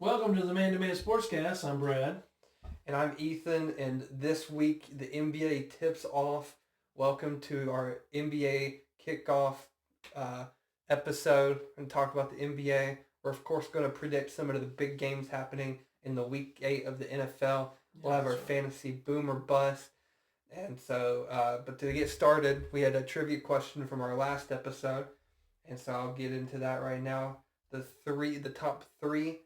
Welcome to the Man to Man Sportscast. I'm Brad. And I'm Ethan, and this week the NBA tips off. Welcome to our NBA kickoff uh, episode and talk about the NBA. We're, of course, going to predict some of the big games happening in the week 8 of the NFL. We'll have our fantasy boom or bust. And so, but to get started, we had a trivia question from our last episode. And so I'll get into that right now. The top three.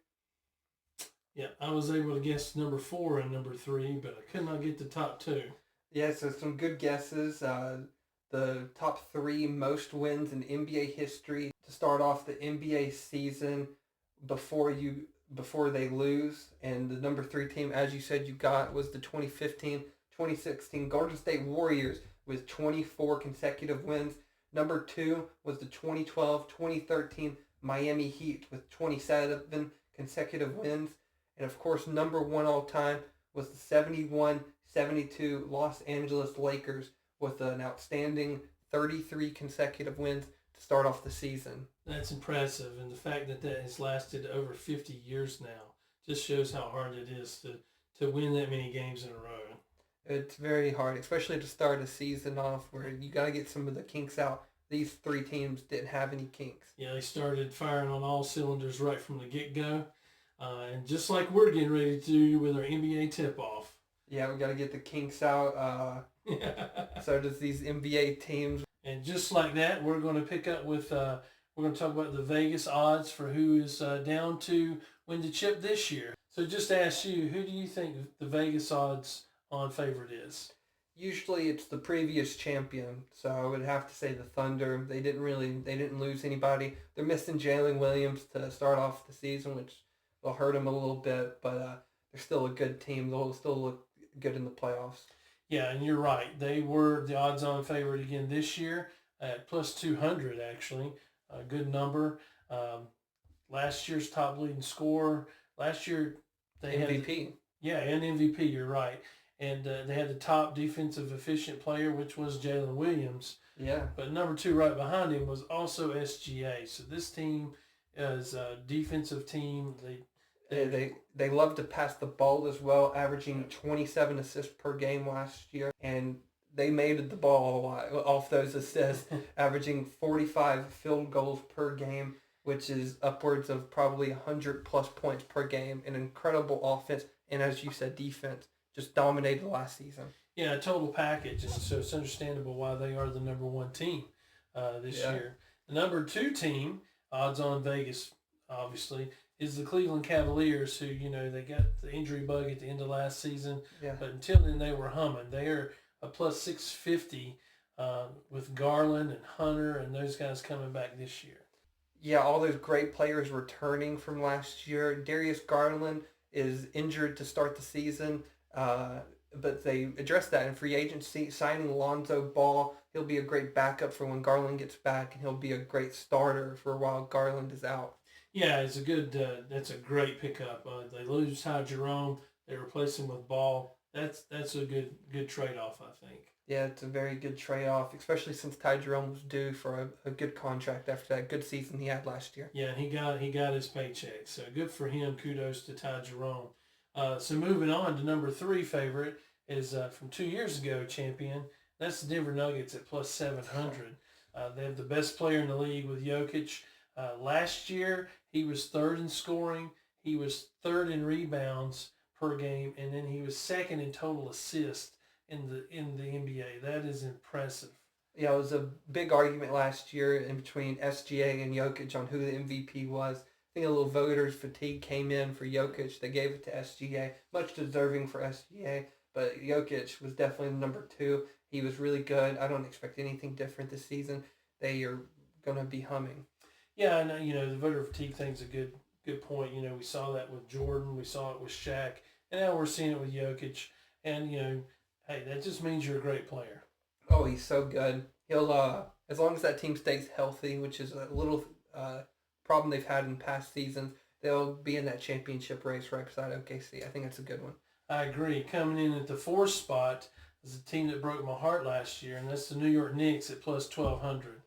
Yeah, I was able to guess number 4 and number 3, but I could not get the top 2. Yeah, so some good guesses. The top three most wins in NBA history to start off the NBA season before they lose. And the number 3 team, as you said, you got was the 2015-2016 Golden State Warriors with 24 consecutive wins. Number 2 was the 2012-2013 Miami Heat with 27 consecutive wins. And of course, number 1 all time was the 71-72 Los Angeles Lakers with an outstanding 33 consecutive wins to start off the season. That's impressive, and the fact that has lasted over 50 years now just shows how hard it is to win that many games in a row. It's very hard, especially to start a season off where you got to get some of the kinks out. These 3 teams didn't have any kinks. Yeah, they started firing on all cylinders right from the get-go. And just like we're getting ready to do with our NBA tip-off. Yeah, we got to get the kinks out. So does these NBA teams. And just like that, we're going to pick up with, we're going to talk about the Vegas odds for who is down to win the chip this year. So just to ask you, who do you think the Vegas odds on favorite is? Usually it's the previous champion, so I would have to say the Thunder. They didn't lose anybody. They're missing Jalen Williams to start off the season, which will hurt them a little bit, but they're still a good team. They'll still look good in the playoffs. Yeah, and you're right. They were the odds-on favorite again this year at plus 200, actually. A good number. Last year's top leading scorer. Last year they MVP. had... and MVP, you're right. And they had the top defensive efficient player, which was Jalen Williams. Yeah. But number 2 right behind him was also SGA. So this team is a defensive team. They love to pass the ball as well, averaging 27 assists per game last year. And they made the ball a lot off those assists, averaging 45 field goals per game, which is upwards of probably 100-plus points per game. An incredible offense, and as you said, defense. Just dominated last season. Yeah, a total package, and so it's understandable why they are the number 1 team this year. The number 2 team, odds on Vegas, obviously, is the Cleveland Cavaliers, who, they got the injury bug at the end of last season. Yeah. But until then, they were humming. They are a plus 650 with Garland and Hunter and those guys coming back this year. Yeah, all those great players returning from last year. Darius Garland is injured to start the season. But they addressed that in free agency, signing Lonzo Ball. He'll be a great backup for when Garland gets back, and he'll be a great starter for while Garland is out. Yeah, it's a good. That's a great pickup. They lose Ty Jerome. They replace him with Ball. That's a good trade off, I think. Yeah, it's a very good trade off, especially since Ty Jerome was due for a good contract after that good season he had last year. Yeah, he got his paycheck, so good for him. Kudos to Ty Jerome. So moving on to number 3 favorite is from 2 years ago champion. That's the Denver Nuggets at plus 700. They have the best player in the league with Jokic. Last year he was 3rd in scoring. He was 3rd in rebounds per game, and then he was 2nd in total assists in the NBA. That is impressive. Yeah, it was a big argument last year in between SGA and Jokic on who the MVP was. I think a little voters fatigue came in for Jokic. They gave it to SGA, much deserving for SGA, but Jokic was definitely number 2. He was really good. I don't expect anything different this season. They are going to be humming. Yeah, and the voter fatigue thing's a good point. We saw that with Jordan. We saw it with Shaq, and now we're seeing it with Jokic. And hey, that just means you're a great player. Oh, he's so good. He'll as long as that team stays healthy, which is a little problem they've had in past seasons, they'll be in that championship race right beside OKC. I think that's a good one. I agree. Coming in at the 4th spot is a team that broke my heart last year, and that's the New York Knicks at plus 1,200.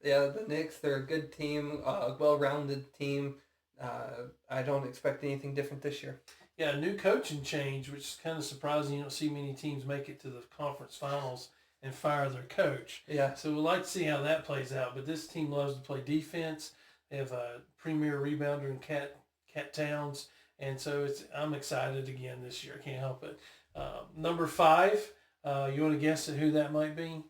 Yeah, the Knicks, they're a good team, a well-rounded team. I don't expect anything different this year. Yeah, a new coaching change, which is kind of surprising. You don't see many teams make it to the conference finals and fire their coach. Yeah. So we'd like to see how that plays out. But this team loves to play defense. They have a premier rebounder in Cat Towns, and so I'm excited again this year. Can't help it. Number 5, you want to guess at who that might be?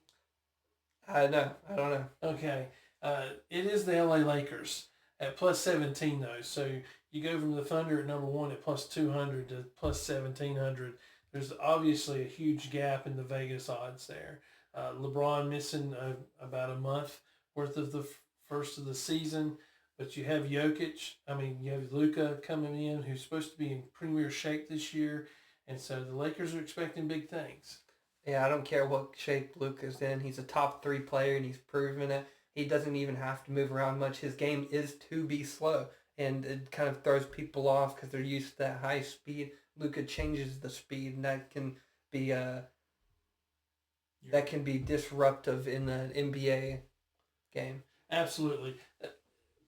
I don't know. Okay, it is the LA Lakers at plus 17 though. So you go from the Thunder at number 1 at plus 200 to plus 1700. There's obviously a huge gap in the Vegas odds there. LeBron missing about a month worth of the first of the season, but you have Jokic. You have Luka coming in, who's supposed to be in premier shape this year, and so the Lakers are expecting big things. Yeah, I don't care what shape Luka's in. He's a top 3 player, and he's proven it. He doesn't even have to move around much. His game is to be slow, and it kind of throws people off because they're used to that high speed. Luka changes the speed, and that can be disruptive in the NBA game. Absolutely.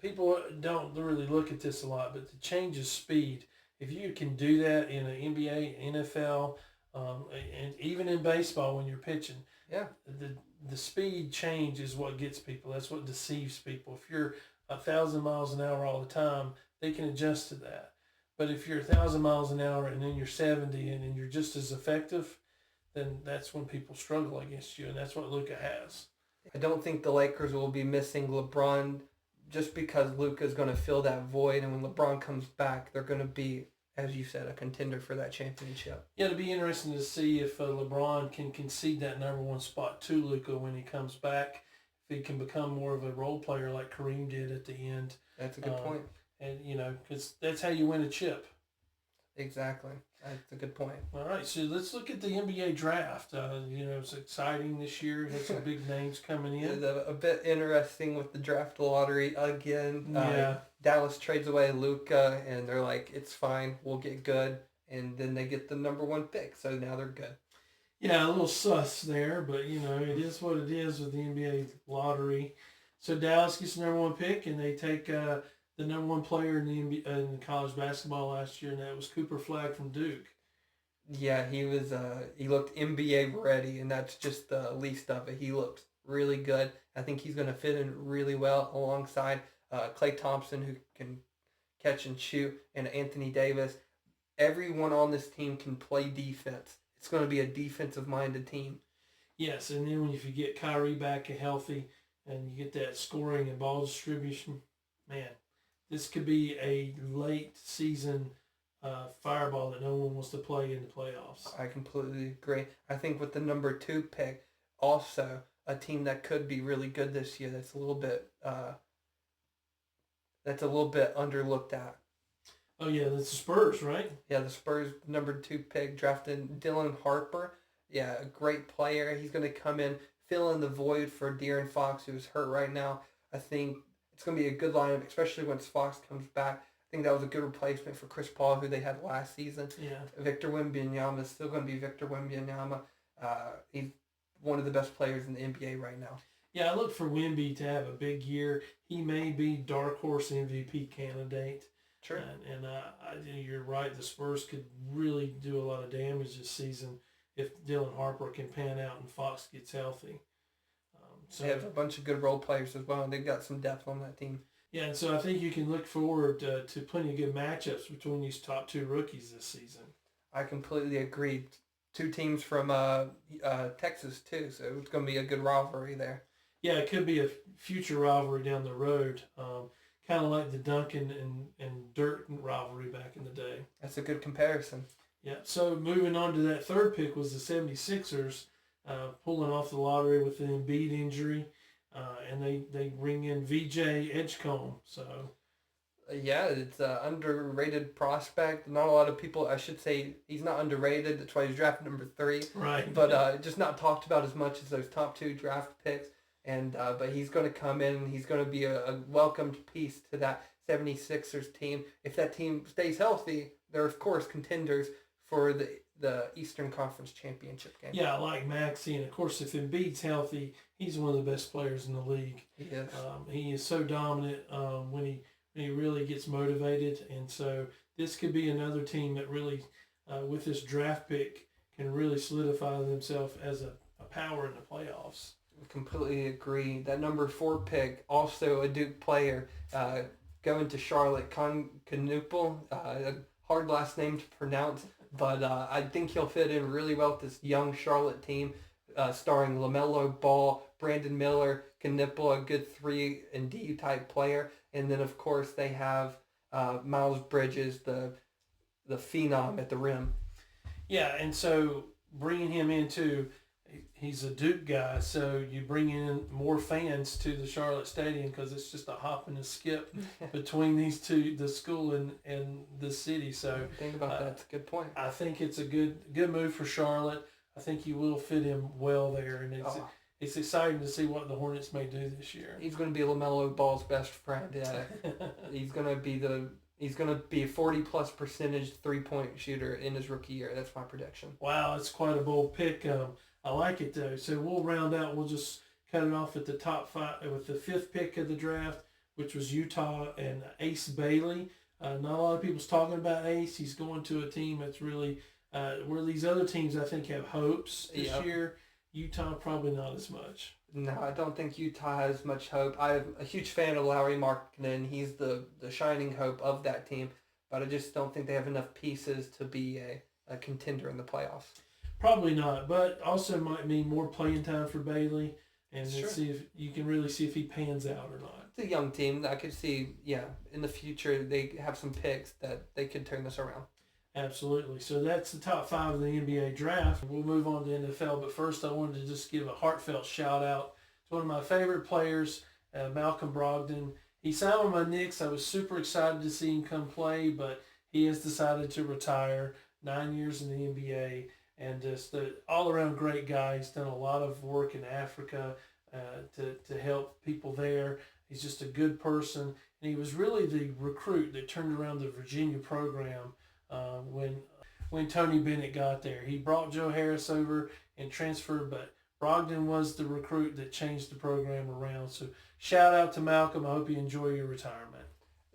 People don't really look at this a lot, but the change of speed, if you can do that in an NBA, NFL, and even in baseball when you're pitching, yeah, the speed change is what gets people. That's what deceives people. If you're 1,000 miles an hour all the time, they can adjust to that. But if you're 1,000 miles an hour and then you're 70 and you're just as effective, then that's when people struggle against you, and that's what Luka has. I don't think the Lakers will be missing LeBron just because Luka is going to fill that void, and when LeBron comes back, they're going to be, as you said, a contender for that championship. Yeah, it'll be interesting to see if LeBron can concede that number 1 spot to Luka when he comes back. If he can become more of a role player like Kareem did at the end. That's a good point. And, because that's how you win a chip. Exactly. That's a good point. All right, so let's look at the NBA draft. It's exciting this year. It has some big names coming in. It's a bit interesting with the draft lottery again. Yeah. Dallas trades away Luka, and they're like, it's fine, we'll get good. And then they get the number 1 pick, so now they're good. Yeah, a little sus there, but, it is what it is with the NBA lottery. So Dallas gets the number 1 pick, and they take the number 1 player in the NBA, in college basketball last year, and that was Cooper Flagg from Duke. Yeah, he was. He looked NBA ready, and that's just the least of it. He looked really good. I think he's going to fit in really well alongside Klay Thompson, who can catch and shoot, and Anthony Davis. Everyone on this team can play defense. It's going to be a defensive-minded team. Yes, and then if you get Kyrie back and healthy, and you get that scoring and ball distribution, man, this could be a late season fireball that no one wants to play in the playoffs. I completely agree. I think with the number 2 pick, also a team that could be really good this year. That's a little bit underlooked at. Oh yeah, that's the Spurs, right? Yeah, the Spurs number 2 pick drafted Dylan Harper. Yeah, a great player. He's going to come in, fill in the void for De'Aaron Fox, who's hurt right now. I think it's going to be a good lineup, especially once Fox comes back. I think that was a good replacement for Chris Paul, who they had last season. Yeah. Victor Wembanyama is still going to be Victor Wembanyama. He's one of the best players in the NBA right now. Yeah, I look for Wemby to have a big year. He may be dark horse MVP candidate. Sure. And you're right. The Spurs could really do a lot of damage this season if Dylan Harper can pan out and Fox gets healthy. They have a bunch of good role players as well, and they've got some depth on that team. Yeah, and so I think you can look forward to plenty of good matchups between these top 2 rookies this season. I completely agree. 2 teams from Texas, too, so it's going to be a good rivalry there. Yeah, it could be a future rivalry down the road, kind of like the Duncan and Dirk rivalry back in the day. That's a good comparison. Yeah, so moving on to that 3rd pick was the 76ers, pulling off the lottery with an Embiid injury. And they bring in VJ Edgecombe. So, yeah, it's an underrated prospect. Not a lot of people, I should say, he's not underrated. That's why he's drafted number 3. Right. But just not talked about as much as those top 2 draft picks. And but he's going to come in and he's going to be a welcomed piece to that 76ers team. If that team stays healthy, they're, of course, contenders for the Eastern Conference Championship game. Yeah, I like Maxey. And, of course, if Embiid's healthy, he's one of the best players in the league. He is. He is so dominant when when he really gets motivated. And so this could be another team that really, with this draft pick, can really solidify themselves as a power in the playoffs. Completely agree. That number 4 pick, also a Duke player, going to Charlotte, Knuppel, a hard last name to pronounce, but I think he'll fit in really well with this young Charlotte team, starring LaMelo Ball, Brandon Miller, Knuppel, a good 3-and-D type player, and then of course they have Miles Bridges, the phenom at the rim. Yeah, and so bringing him into, he's a Duke guy, so you bring in more fans to the Charlotte Stadium because it's just a hop and a skip between these two, the school and the city. So think about that. That's a good point. I think it's a good move for Charlotte. I think he will fit in well there, and it's exciting to see what the Hornets may do this year. He's going to be LaMelo Ball's best friend. He's going to be a 40+ percentage 3-point shooter in his rookie year. That's my prediction. Wow, it's quite a bold pick. I like it though. So we'll round out. We'll just cut it off at the top 5 with the 5th pick of the draft, which was Utah and Ace Bailey. Not a lot of people's talking about Ace. He's going to a team that's really where these other teams I think have hopes this year. Utah probably not as much. No, I don't think Utah has much hope. I'm a huge fan of Lauri Markkanen. He's the shining hope of that team, but I just don't think they have enough pieces to be a contender in the playoffs. Probably not, but also might mean more playing time for Bailey, and Sure. see if you can really see if he pans out or not. It's a young team. I could see, in the future they have some picks that they could turn this around. Absolutely. So that's the top 5 of the NBA draft. We'll move on to NFL, but first I wanted to just give a heartfelt shout out to one of my favorite players, Malcolm Brogdon. He signed with my Knicks. I was super excited to see him come play, but he has decided to retire. 9 years in the NBA, and just an all-around great guy. He's done a lot of work in Africa to help people there. He's just a good person, and he was really the recruit that turned around the Virginia program when Tony Bennett got there. He brought Joe Harris over and transferred, but Brogdon was the recruit that changed the program around. So shout out to Malcolm. I hope you enjoy your retirement.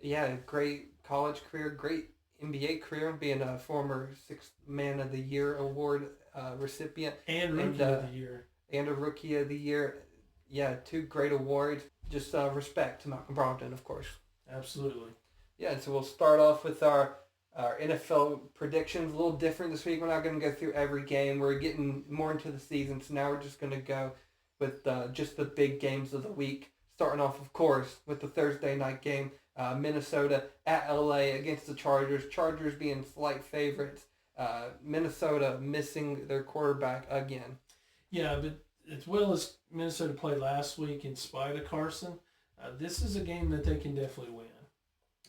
Yeah, great college career, great NBA career, being a former 6th Man of the Year award recipient. And Rookie of the Year. And a Rookie of the Year. Yeah, 2 great awards. Just respect to Malcolm Brogdon, of course. Absolutely. Yeah, and so we'll start off with our NFL predictions. A little different this week. We're not going to go through every game. We're getting more into the season, so now we're just going to go with just the big games of the week. Starting off, of course, with the Thursday night game. Minnesota at LA against the Chargers. Chargers being slight favorites. Minnesota missing their quarterback again. Yeah, but as well as Minnesota played last week in spite of Carson, this is a game that they can definitely win.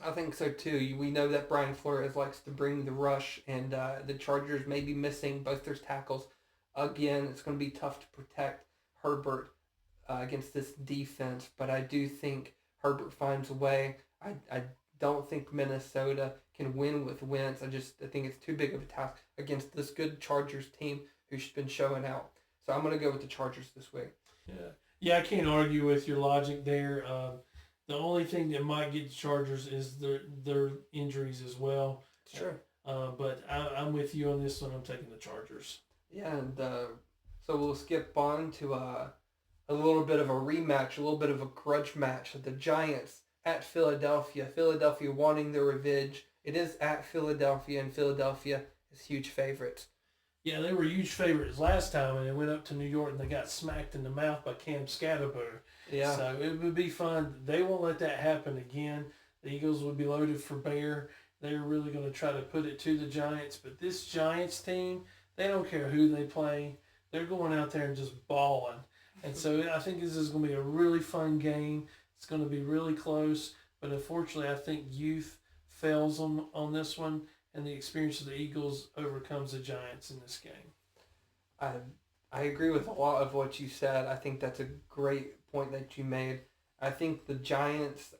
I think so too. We know that Brian Flores likes to bring the rush, and the Chargers may be missing both their tackles. Again, it's going to be tough to protect Herbert against this defense, but I do think Herbert finds a way. I don't think Minnesota can win with Wentz. I think it's too big of a task against this good Chargers team who's been showing out. So I'm going to go with the Chargers this week. Yeah, I can't argue with your logic there. The only thing that might get the Chargers is their injuries as well. Sure. But I'm with you on this one. I'm taking the Chargers. Yeah, and so we'll skip on to a little bit of a rematch, a little bit of a grudge match. The Giants at Philadelphia. Philadelphia wanting their revenge. It is at Philadelphia, and Philadelphia is huge favorites. Yeah, they were huge favorites last time, and they went up to New York and they got smacked in the mouth by Cam Scatterbury. Yeah. So it would be fun. They won't let that happen again. The Eagles would be loaded for bear. They're really going to try to put it to the Giants. But this Giants team, they don't care who they play. They're going out there and just balling. And so I think this is going to be a really fun game. It's going to be really close. But unfortunately, I think youth fails them on this one, and the experience of the Eagles overcomes the Giants in this game. I agree with a lot of what you said. I think that's a great point that you made. I think the Giants,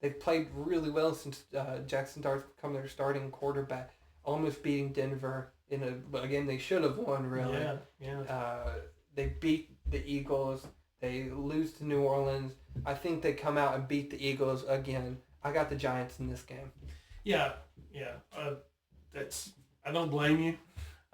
they've played really well since Jackson Dart's become their starting quarterback, almost beating Denver in a game they should have won, really. Yeah. They beat the Eagles. They lose to New Orleans. I think they come out and beat the Eagles again. I got the Giants in this game. Yeah. I don't blame you.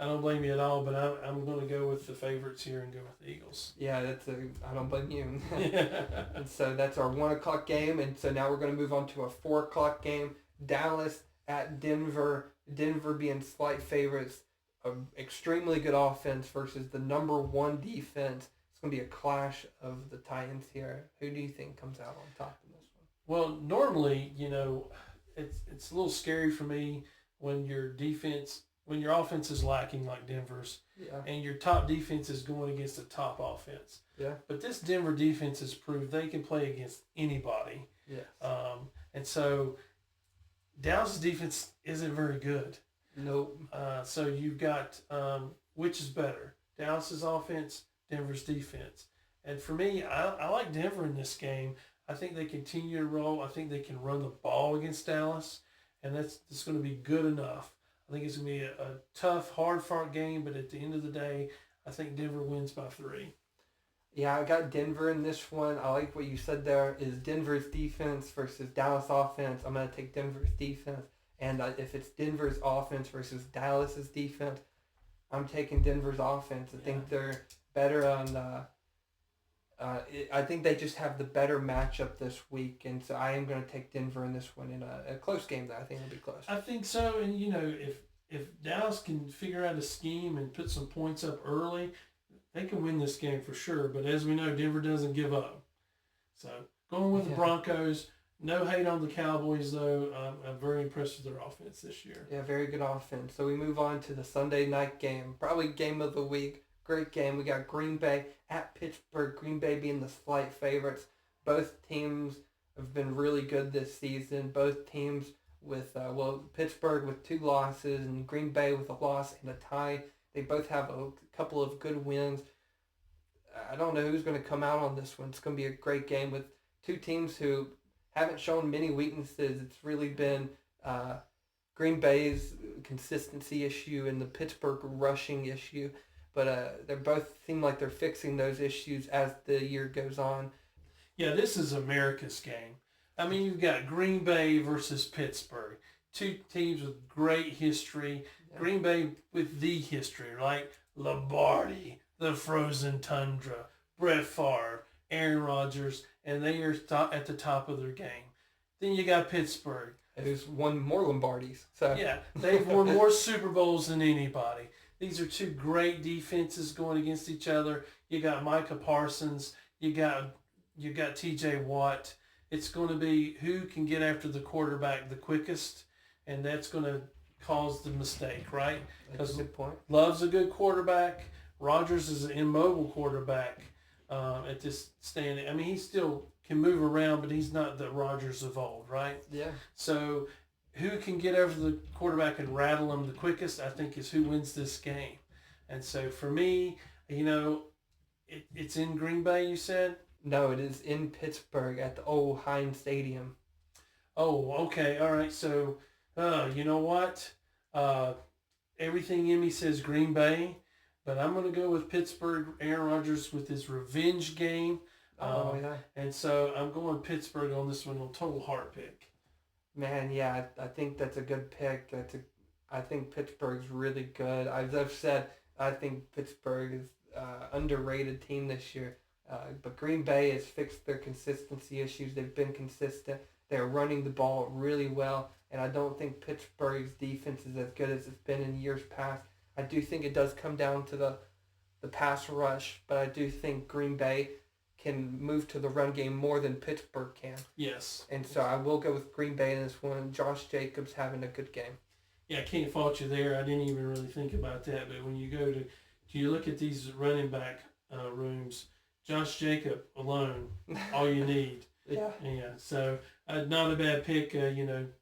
I don't blame you at all, but I'm going to go with the favorites here and go with the Eagles. Yeah, I don't blame you. Yeah. And so that's our 1 o'clock game. And so now we're going to move on to a 4 o'clock game. Dallas at Denver. Denver being slight favorites. Extremely good offense versus the number 1 defense. It's going to be a clash of the Titans here. Who do you think comes out on top in this one? Well, normally, it's a little scary for me when your offense is lacking like Denver's, and your top defense is going against a top offense. Yeah. But this Denver defense has proved they can play against anybody. Yeah. And so Dallas' defense isn't very good. Nope. So you've got which is better, Dallas's offense, Denver's defense. And for me, I like Denver in this game. I think they continue to roll. I think they can run the ball against Dallas, and that's going to be good enough. I think it's going to be a tough, hard-fought game, but at the end of the day, I think Denver wins by 3. Yeah, I got Denver in this one. I like what you said there is Denver's defense versus Dallas offense. I'm going to take Denver's defense. And if it's Denver's offense versus Dallas's defense, I'm taking Denver's offense. I think they're better on I think they just have the better matchup this week, and so I am going to take Denver in this one in a close game that I think will be close. I think so, and if Dallas can figure out a scheme and put some points up early, they can win this game for sure. But as we know, Denver doesn't give up. So going with the Broncos. No hate on the Cowboys, though. I'm very impressed with their offense this year. Yeah, very good offense. So we move on to the Sunday night game, probably game of the week. Great game. We got Green Bay at Pittsburgh. Green Bay being the slight favorites. Both teams have been really good this season. Both teams with, Pittsburgh with 2 losses and Green Bay with a loss and a tie. They both have a couple of good wins. I don't know who's going to come out on this one. It's going to be a great game with 2 teams who haven't shown many weaknesses. It's really been Green Bay's consistency issue and the Pittsburgh rushing issue. But they both seem like they're fixing those issues as the year goes on. Yeah, this is America's game. I mean, you've got Green Bay versus Pittsburgh. 2 teams with great history. Yeah. Green Bay with the history, like Lombardi, the frozen tundra, Brett Favre, Aaron Rodgers, and they are at the top of their game. Then you got Pittsburgh, who's won more Lombardis. So yeah, they've won more Super Bowls than anybody. These are 2 great defenses going against each other. You got Micah Parsons. You got T.J. Watt. It's going to be who can get after the quarterback the quickest, and that's going to cause the mistake, right? That's a good point. Love's a good quarterback. Rodgers is an immobile quarterback at this standing. I mean, he still can move around, but he's not the Rodgers of old, right? Yeah. So who can get over the quarterback and rattle him the quickest, I think, is who wins this game. And so for me, it's in Green Bay, you said? No, it is in Pittsburgh at the old Heinz Stadium. Oh, okay. All right. So, you know what? Everything in me says Green Bay, but I'm going to go with Pittsburgh. Aaron Rodgers with his revenge game. And so I'm going Pittsburgh on this one on total heart pick. Man, yeah, I think that's a good pick. I think Pittsburgh's really good. As I've said, I think Pittsburgh is underrated team this year. But Green Bay has fixed their consistency issues. They've been consistent. They're running the ball really well. And I don't think Pittsburgh's defense is as good as it's been in years past. I do think it does come down to the pass rush. But I do think Green Bay can move to the run game more than Pittsburgh can. Yes. And so I will go with Green Bay in this one. Josh Jacobs having a good game. Yeah, I can't fault you there. I didn't even really think about that. But when you go to you look at these running back rooms, Josh Jacob alone, all you need. Yeah. Yeah. So not a bad pick.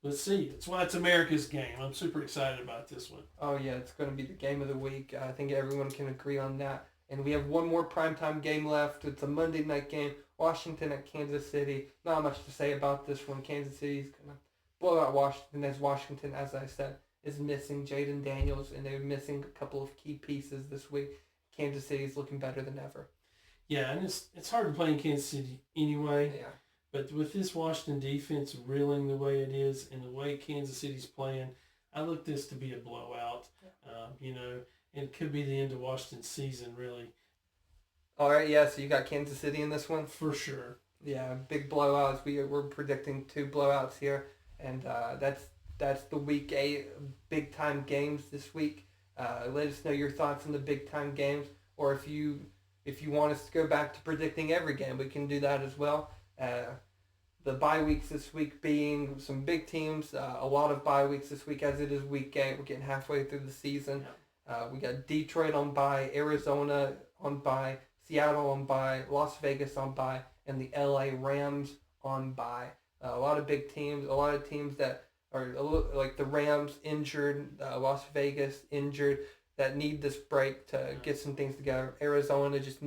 Let's see. That's why it's America's game. I'm super excited about this one. Oh yeah, it's going to be the game of the week. I think everyone can agree on that. And we have one more primetime game left. It's a Monday night game. Washington at Kansas City. Not much to say about this one. Kansas City's going to blow out Washington, as Washington, as I said, is missing Jaden Daniels, and they're missing a couple of key pieces this week. Kansas City's looking better than ever. Yeah, and it's hard to play in Kansas City anyway. Yeah. But with this Washington defense reeling the way it is and the way Kansas City's playing, I look this to be a blowout. And it could be the end of Washington's season, really. All right, yeah. So you got Kansas City in this one for sure. Yeah, big blowouts. We're predicting 2 blowouts here, and that's the week 8 big time games this week. Let us know your thoughts on the big time games, or if you want us to go back to predicting every game, we can do that as well. The bye weeks this week being some big teams, a lot of bye weeks this week as it is week 8. We're getting halfway through the season. We got Detroit on bye, Arizona on bye, Seattle on bye, Las Vegas on bye, and the LA Rams on bye. A lot of big teams, a lot of teams that are like the Rams injured, Las Vegas injured, that need this break to get some things together. Arizona just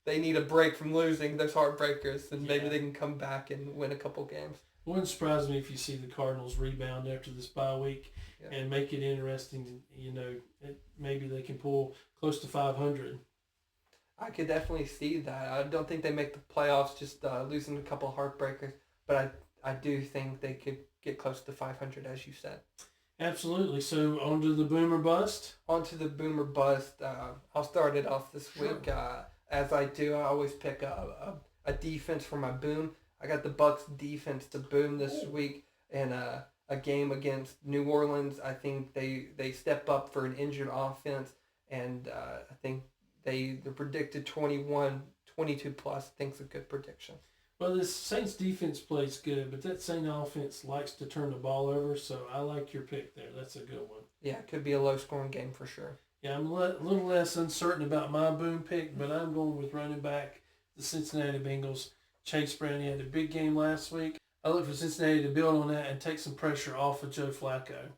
they need a break from losing those heartbreakers, and maybe they can come back and win a couple games. It wouldn't surprise me if you see the Cardinals rebound after this bye week and make it interesting. Maybe they can pull close to 500. I could definitely see that. I don't think they make the playoffs, just losing a couple heartbreakers, but I do think they could get close to 500, as you said. Absolutely. So on to the boom or bust? On to the boom or bust. I'll start it off this week. As I do, I always pick a defense for my boom. I got the Bucks defense to boom this week in a game against New Orleans. I think they step up for an injured offense, and I think they're predicted 21, 22 plus. I think it's a good prediction. Well, this Saints defense plays good, but that Saints offense likes to turn the ball over, so I like your pick there. That's a good one. Yeah, it could be a low-scoring game for sure. Yeah, I'm a little less uncertain about my boom pick, but I'm going with running back the Cincinnati Bengals. Chase Brown, he had a big game last week. I look for Cincinnati to build on that and take some pressure off of Joe Flacco.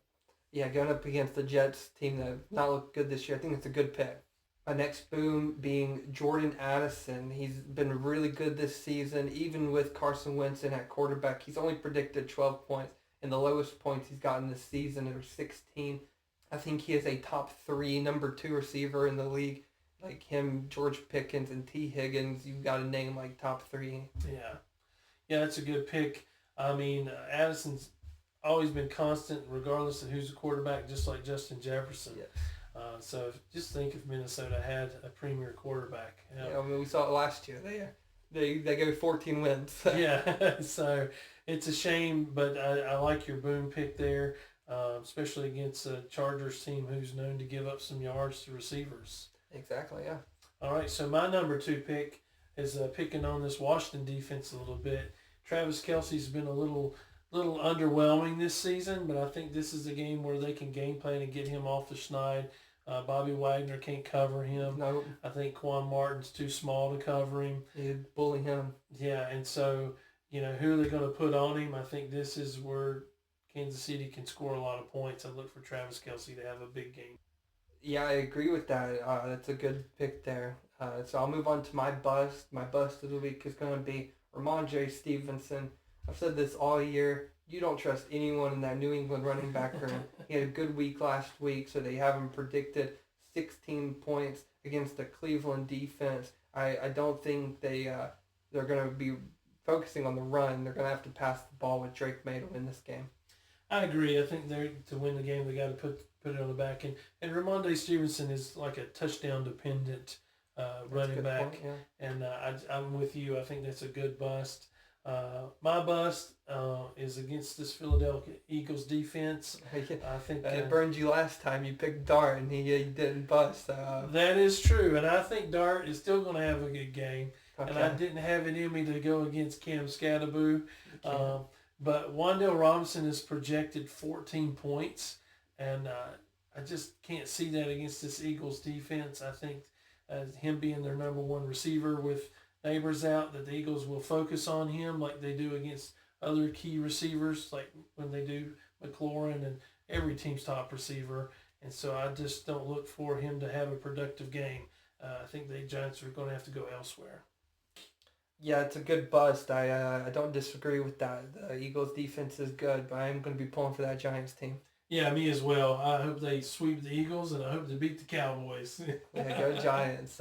Yeah, going up against the Jets team that have not looked good this year, I think it's a good pick. My next boom being Jordan Addison. He's been really good this season, even with Carson Wentz in at quarterback. He's only predicted 12 points, and the lowest points he's gotten this season are 16. I think he is a top 3, number 2 receiver in the league. Like him, George Pickens, and T. Higgins, you've got a name like top 3. Yeah, that's a good pick. I mean, Addison's always been constant regardless of who's the quarterback, just like Justin Jefferson. Yes. So just think if Minnesota had a premier quarterback. Yeah, I mean, we saw it last year. They go 14 wins. Yeah, so it's a shame, but I like your boom pick there, especially against a Chargers team who's known to give up some yards to receivers. Exactly, yeah. All right, so my number 2 pick is picking on this Washington defense a little bit. Travis Kelce's been a little underwhelming this season, but I think this is a game where they can game plan and get him off the schneid. Bobby Wagner can't cover him. Nope. I think Quan Martin's too small to cover him. You'd bully him. Yeah, and so, who are they going to put on him? I think this is where Kansas City can score a lot of points. I look for Travis Kelce to have a big game. Yeah, I agree with that. That's a good pick there. So I'll move on to my bust. My bust of the week is going to be Ramondre Stevenson. I've said this all year. You don't trust anyone in that New England running back room. He had a good week last week, so they have him predicted 16 points against the Cleveland defense. I don't think they're going to be focusing on the run. They're going to have to pass the ball with Drake May to win this game. I agree. I think to win the game, they got to put it on the back end. And Ramondre Stevenson is like a touchdown dependent running back. Point, yeah. And I'm with you. I think that's a good bust. My bust is against this Philadelphia Eagles defense. I think it burned you last time. You picked Dart, and he didn't bust. That is true, and I think Dart is still going to have a good game. Okay. And I didn't have it in me to go against Cam Scatterboo. But Wan'Dale Robinson is projected 14 points, and I just can't see that against this Eagles defense. I think him being their number 1 receiver with Neighbors out, that the Eagles will focus on him like they do against other key receivers, like when they do McLaurin and every team's top receiver. And so I just don't look for him to have a productive game. I think the Giants are going to have to go elsewhere. Yeah, it's a good bust. I don't disagree with that. The Eagles' defense is good, but I am going to be pulling for that Giants team. Yeah, me as well. I hope they sweep the Eagles, and I hope they beat the Cowboys. Yeah, go Giants.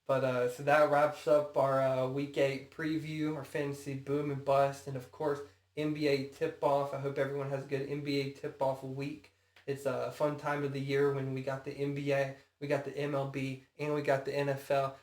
But so that wraps up our Week 8 preview, our fantasy boom and bust, and of course NBA tip-off. I hope everyone has a good NBA tip-off week. It's a fun time of the year when we got the NBA, we got the MLB, and we got the NFL.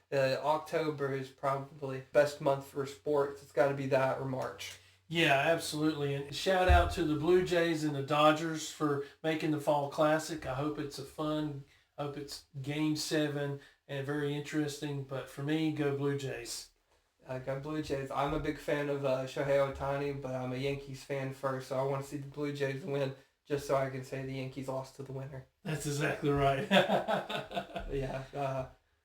October is probably best month for sports. It's got to be that or March. Yeah, absolutely. And shout out to the Blue Jays and the Dodgers for making the Fall Classic. I hope it's I hope it's Game 7 and very interesting. But for me, go Blue Jays. I got Blue Jays. I'm a big fan of Shohei Ohtani, but I'm a Yankees fan first, so I want to see the Blue Jays win just so I can say the Yankees lost to the winner. That's exactly right. Yeah,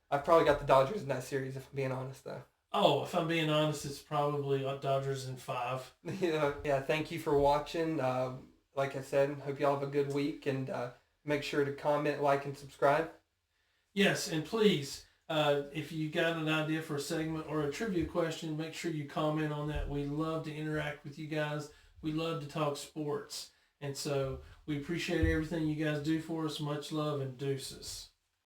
I've probably got the Dodgers in that series, if I'm being honest, though. Oh, if I'm being honest, it's probably Dodgers in 5. Yeah, thank you for watching. Like I said, hope y'all have a good week, and make sure to comment, like, and subscribe. Yes, and please, if you got an idea for a segment or a trivia question, make sure you comment on that. We love to interact with you guys. We love to talk sports. And so we appreciate everything you guys do for us. Much love and deuces.